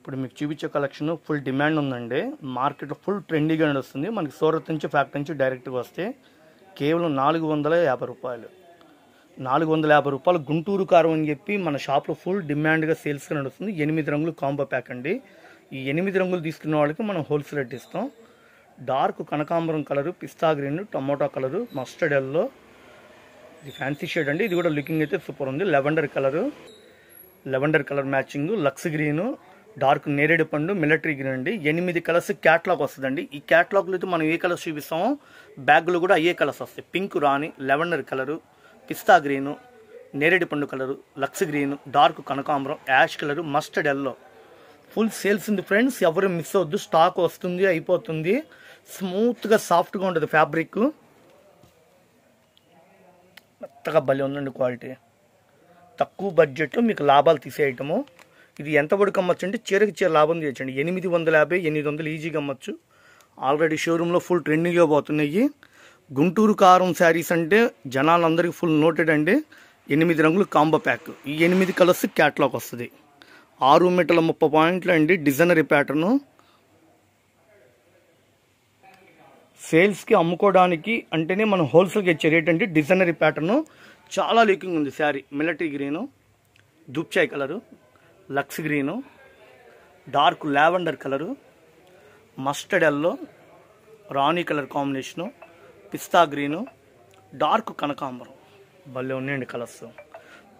ఇప్పుడు మీకు చూపించే కలెక్షన్ ఫుల్ డిమాండ్ ఉందండి. మార్కెట్లో ఫుల్ ట్రెండీగా నడుస్తుంది. మనకి సూరత్ నుంచి ఫ్యాక్టరీ నుంచి డైరెక్ట్గా వస్తే కేవలం 450 రూపాయలు. 450 రూపాయలు గుంటూరు కారం అని చెప్పి మన షాప్లో ఫుల్ డిమాండ్గా సేల్స్గా నడుస్తుంది. 8 రంగులు కాంబో ప్యాక్ అండి. ఈ 8 రంగులు తీసుకున్న వాళ్ళకి మనం హోల్సేల్ రేట్ ఇస్తాం. డార్క్ కనకాంబరం కలరు, పిస్తా green, tomato colour, mustard yellow, ఇది ఫ్యాన్సీ షేడ్ అండి. ఇది కూడా లుకింగ్ అయితే సూపర్ ఉంది. Lavender colour matching, lux green, dark నేరేడు పండు, మిలిటరీ గ్రీన్ అండి. 8 కలర్స్ క్యాట్లాగ్ వస్తుందండి. ఈ క్యాట్లాగ్లో అయితే మనం ఏ కలర్స్ చూపిస్తామో బ్యాగ్లో కూడా అయ్యే కలర్స్ వస్తాయి. పింక్ రాణి, లెవెండర్ కలరు, పిస్తా గ్రీను, నేరేడు పండు కలరు, లక్స్ గ్రీను, డార్క్ కనకాంబరం, ash colour, mustard yellow. Full sales ఉంది ఫ్రెండ్స్. ఎవరు మిస్ అవద్దు. స్టాక్ వస్తుంది, అయిపోతుంది. స్మూత్గా సాఫ్ట్గా ఉంటుంది ఫ్యాబ్రిక్. మెత్తగా భలే ఉందండి క్వాలిటీ. తక్కువ బడ్జెట్లో మీకు లాభాలు తీసే ఐటము. ఇది ఎంత వరకు అమ్మచ్చు అంటే చీరకి చీర లాభం తీయచ్చండి. 850, 800 ఈజీగా అమ్మచ్చు. ఆల్రెడీ షోరూంలో ఫుల్ ట్రెండింగ్గా పోతున్నాయి. గుంటూరు కారం శారీస్ అంటే జనాలందరికీ ఫుల్ నోటెడ్ అండి. 8 రంగులు కాంబో ప్యాక్. ఈ 8 కలర్స్ క్యాట్లాగ్ వస్తుంది. 6 మీటర్ల 30 పాయింట్లు అండి. Designery pattern. సేల్స్కి అమ్ముకోవడానికి అంటేనే మనం హోల్సేల్గా ఇచ్చే రేట్ అంటే డిజైనరీ ప్యాటర్ను. చాలా లుకింగ్ ఉంది శారీ. మిలిటరీ గ్రీను, దుప్చాయ్ colour, Lux green, dark lavender colour, mustard yellow, రాణి కలర్ కాంబినేషను, పిస్తా గ్రీను, డార్క్ కనకాంబరం. భలే ఉన్నాయండి కలర్స్.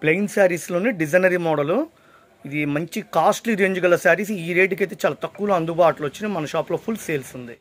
ప్లెయిన్ శారీస్లోనే డిజైనరీ మోడలు. ఇది మంచి కాస్ట్లీ రేంజ్ గల శారీస్. ఈ రేటుకి అయితే చాలా తక్కువలో అందుబాటులో వచ్చినాయి. మన షాప్లో ఫుల్ సేల్స్ ఉంది.